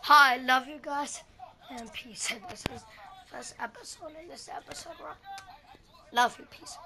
Hi, love you guys, and peace. And this is the first episode, and this episode, love you, peace.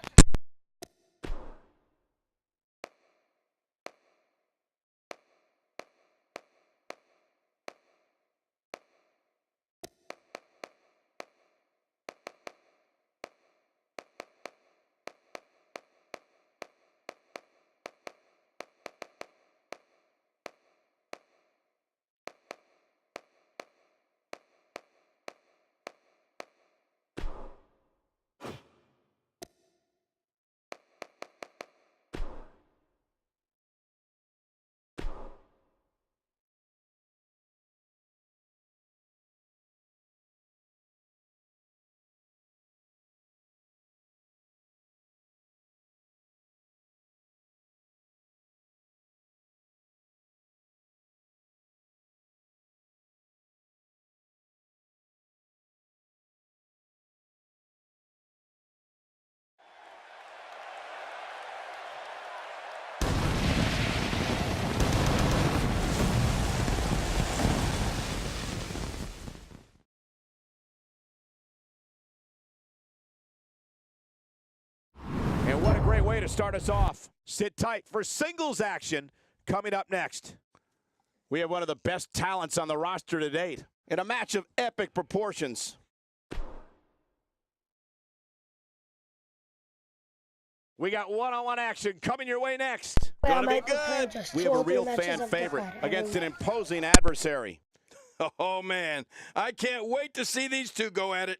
And what a great way to start us off. Sit tight for singles action coming up next. We have one of the best talents on the roster to date in a match of epic proportions. We got one-on-one action coming your way next. Gonna be good. We have a real fan favorite against an imposing adversary. Oh, man. I can't wait to see these two go at it.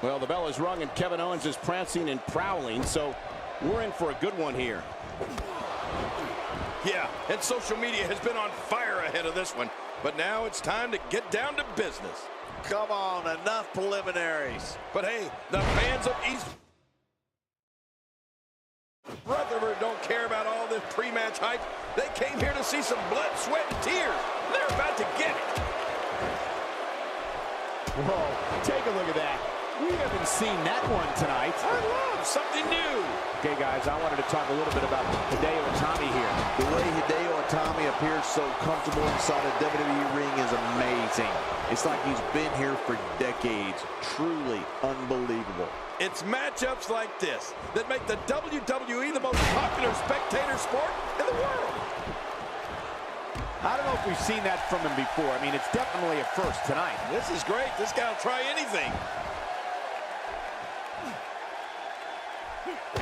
Well, the bell is rung and Kevin Owens is prancing and prowling, so we're in for a good one here. Yeah, and social media has been on fire ahead of this one, but now it's time to get down to business. Come on, enough preliminaries. But hey, the fans of East Rutherford don't care about all this pre-match hype. They came here to see some blood, sweat, and tears. They're about to get it. Whoa, take a look at that. We haven't seen that one tonight. I love something new. Okay, guys, I wanted to talk a little bit about Hideo Itami here. The way Hideo Itami appears so comfortable inside a WWE ring is amazing. It's like he's been here for decades. Truly unbelievable. It's matchups like this that make the WWE the most popular spectator sport in the world. I don't know if we've seen that from him before. I mean, it's definitely a first tonight. This is great. This guy will try anything.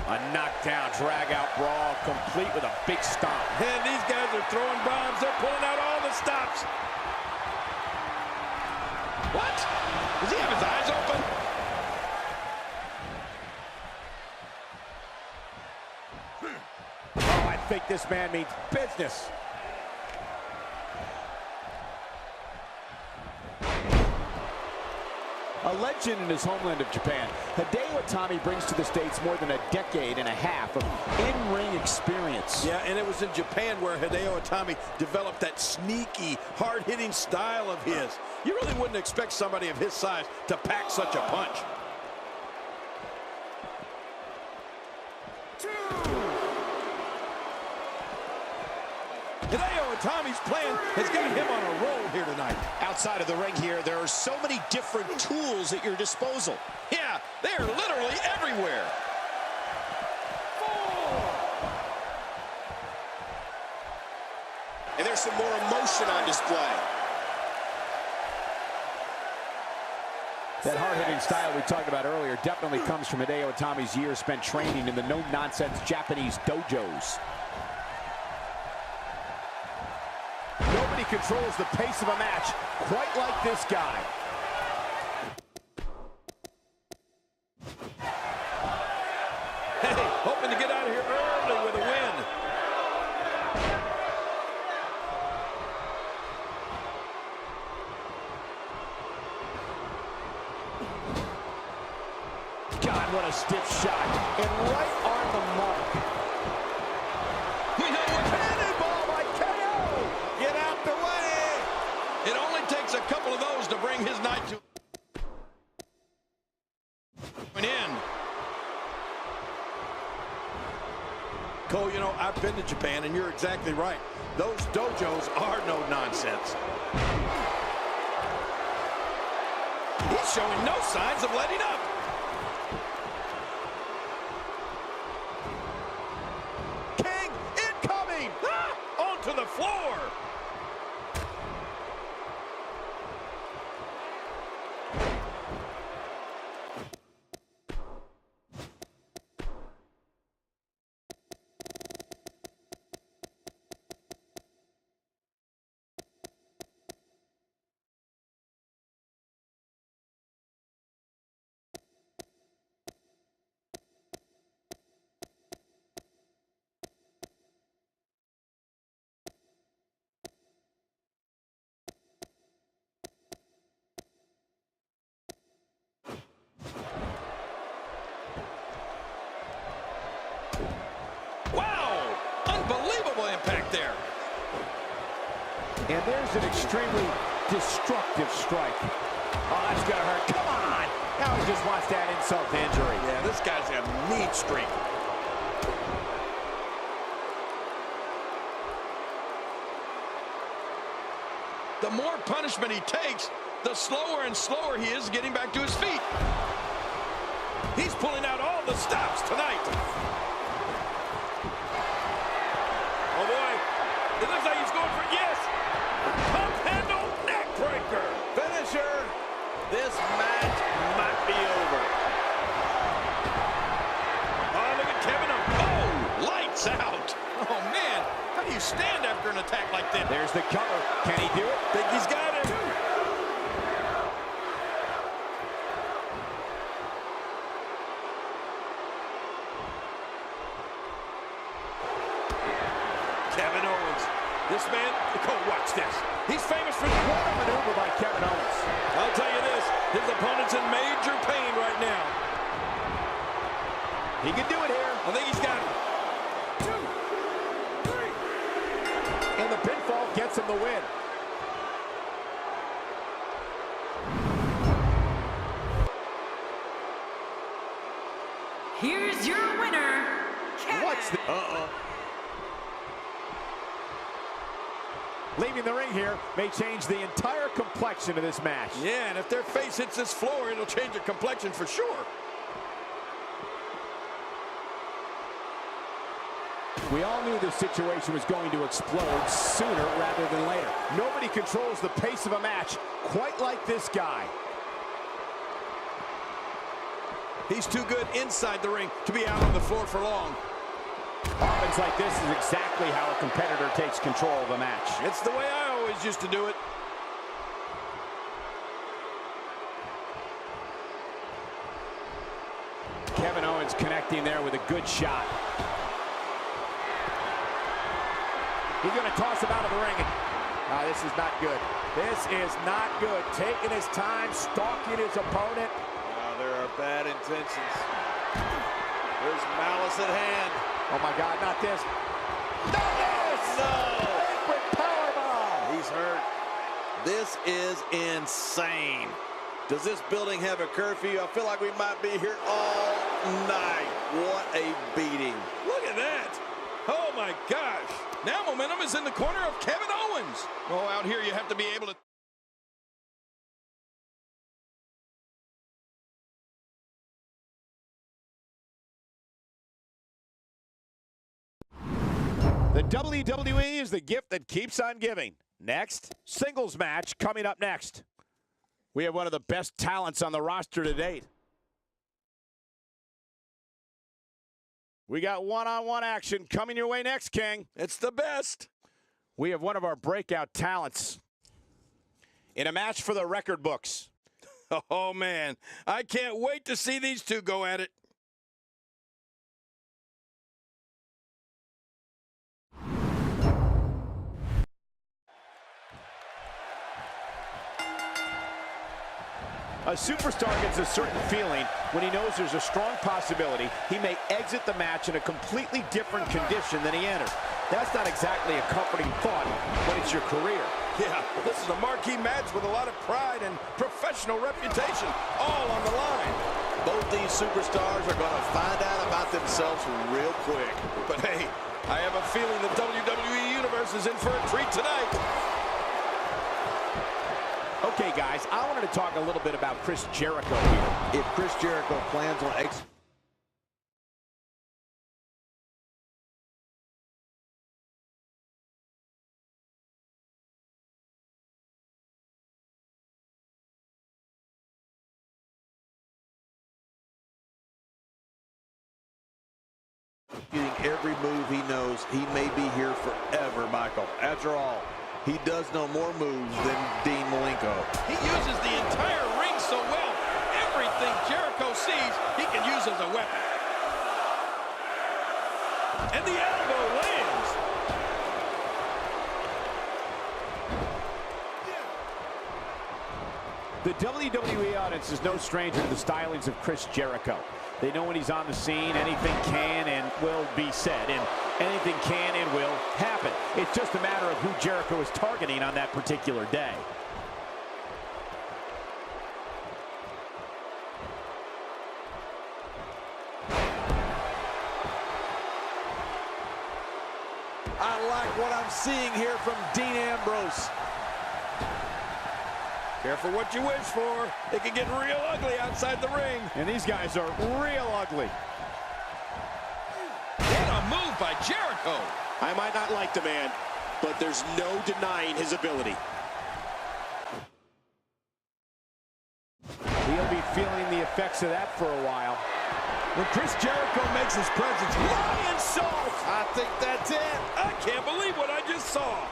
A knockdown, drag-out brawl, complete with a big stomp. And these guys are throwing bombs. They're pulling out all the stops. What? Does he have his eyes open? Oh, I think this man means business. A legend in his homeland of Japan, Hideo Itami brings to the States more than a decade and a half of in-ring experience. Yeah, and it was in Japan where Hideo Itami developed that sneaky, hard-hitting style of his. You really wouldn't expect somebody of his size to pack such a punch. Hideo Itami's plan has got him on a roll here tonight. Outside of the ring here, there are so many different tools at your disposal. Yeah, they're literally everywhere. And there's some more emotion on display. That hard-hitting style we talked about earlier definitely comes from Hideo Itami's years spent training in the no-nonsense Japanese dojos. Nobody controls the pace of a match quite like this guy. Hey, hoping to get out of here early with a win. God, what a stiff shot. And right on the mark. We know what Cannonball by KO. Get out the way. a couple of those to bring his night to an end. Cole, you know, I've been to Japan, and you're exactly right. Those dojos are no nonsense. He's showing no signs of letting up. King incoming! Onto the floor. Wow! Unbelievable impact there. And there's an extremely destructive strike. Oh, that's gonna hurt. Come on! Now he just wants to add insult to injury. Yeah, this guy's a mean streak. The more punishment he takes, the slower and slower he is getting back to his feet. He's pulling out all the stops tonight. Oh boy, it looks like he's going for yes. Pump handle neck breaker. Finisher. This match might be over. Oh, look at Kevin. Oh, lights out. Oh man, how do you stand after an attack like that? There's the cover. Can he do it? Think he's got it. Kevin Owens. This man, Cole, watch this. He's famous for the What a maneuver by Kevin Owens. I'll tell you this, his opponent's in major pain right now. He can do it here. I think he's got it. And the pinfall gets him the win. Here's your winner, Kevin. What's the... Leaving the ring here may change the entire complexion of this match. Yeah, and if their face hits this floor, it'll change the complexion for sure. We all knew this situation was going to explode sooner rather than later. Nobody controls the pace of a match quite like this guy. He's too good inside the ring to be out on the floor for long. Offense like this is exactly how a competitor takes control of a match. It's the way I always used to do it. Kevin Owens connecting there with a good shot. He's going to toss him out of the ring. This is not good. This is not good. Taking his time, stalking his opponent. There are bad intentions. There's malice at hand. Oh my God, not this. Not this! No! With powerbomb! He's hurt. This is insane. Does this building have a curfew? I feel like we might be here all night. What a beating. Look at that. Oh my gosh. Now momentum is in the corner of Kevin Owens. Oh, out here you have to be able to... The WWE is the gift that keeps on giving. Next, singles match coming up next. We have one of the best talents on the roster to date. We got one-on-one action coming your way next, King. It's the best. We have one of our breakout talents in a match for the record books. Oh, man. I can't wait to see these two go at it. A superstar gets a certain feeling when he knows there's a strong possibility he may exit the match in a completely different condition than he entered. That's not exactly a comforting thought when it's your career. Yeah, this is a marquee match with a lot of pride and professional reputation, all on the line. Both these superstars are going to find out about themselves real quick. But hey, I have a feeling the WWE Universe is in for a treat tonight. Okay, guys, I wanted to talk a little bit about Chris Jericho here. If Chris Jericho plans on executing every move he knows, he may be here forever, Michael. After all, he does know more moves than Dean Malenko. He uses the entire ring so well. Everything Jericho sees, he can use as a weapon. And the elbow lands. The WWE audience is no stranger to the stylings of Chris Jericho. They know when he's on the scene, anything can and will be said, and anything can and will happen. It's just a matter of who Jericho is targeting on that particular day. I like what I'm seeing here from Dean Ambrose. Careful what you wish for. It can get real ugly outside the ring. And these guys are real ugly. What a move by Jericho. I might not like the man, but there's no denying his ability. He'll be feeling the effects of that for a while. When Chris Jericho makes his presence, lion salt. I think that's it. I can't believe what I just saw.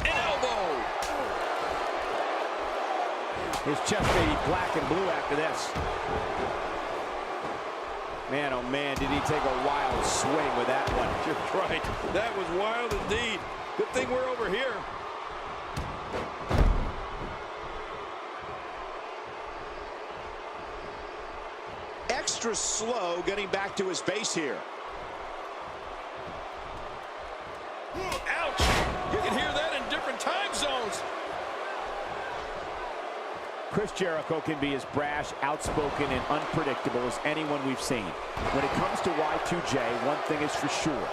Elbow. His chest may be black and blue after this. Man, oh man, did he take a wild swing with that one. You're right. That was wild indeed. Good thing we're over here. Extra slow getting back to his base here. Ouch! You can hear that in different time zones. Chris Jericho can be as brash, outspoken, and unpredictable as anyone we've seen. When it comes to Y2J, one thing is for sure.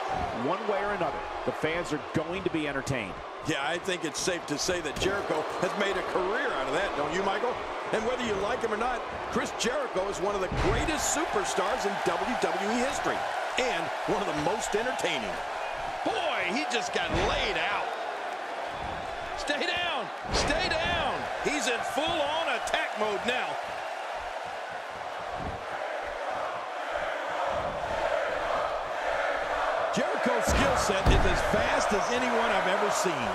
One way or another, the fans are going to be entertained. Yeah, I think it's safe to say that Jericho has made a career out of that, don't you, Michael? And whether you like him or not, Chris Jericho is one of the greatest superstars in WWE history. And one of the most entertaining. Boy, he just got laid out. Stay down. Stay down. He's in full-on attack mode now. Jericho's skill set is as fast as anyone I've ever seen.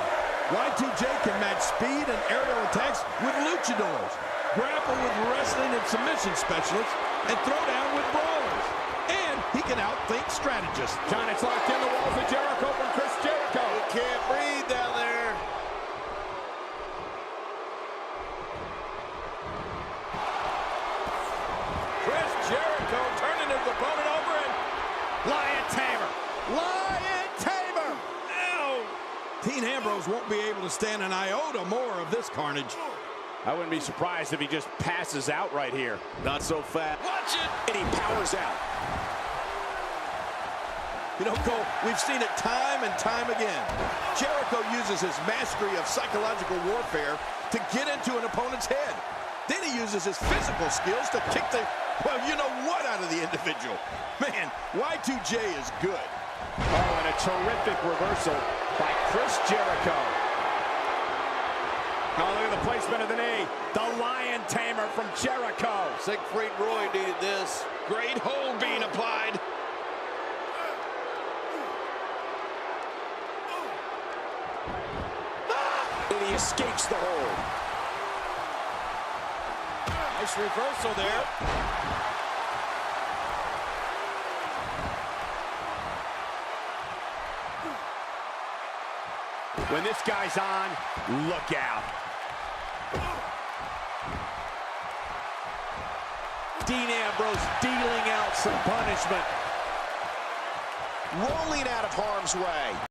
Y2J can match speed and aerial attacks with luchadors, grapple with wrestling and submission specialists, and throw down with brawlers. And he can outthink strategists. John, it's locked in the walls of Jericho from Chris Jericho. He can't breathe down there. Chris Jericho turning his opponent over and Lion Tamer. Lion Tamer! Ow! Dean Ambrose won't be able to stand an iota more of this carnage. I wouldn't be surprised if he just passes out right here. Not so fast. Watch it! And he powers out. You know, Cole, we've seen it time and time again. Jericho uses his mastery of psychological warfare to get into an opponent's head. Then he uses his physical skills to kick the, well, you know what, out of the individual. Man, Y2J is good. Oh, and a terrific reversal by Chris Jericho. Oh, look at the placement of the knee. The Lion Tamer from Jericho. Siegfried Roy needed this. Great hold being applied. And he escapes the hold. Nice reversal there. When this guy's on, look out. Dean Ambrose dealing out some punishment. Rolling out of harm's way.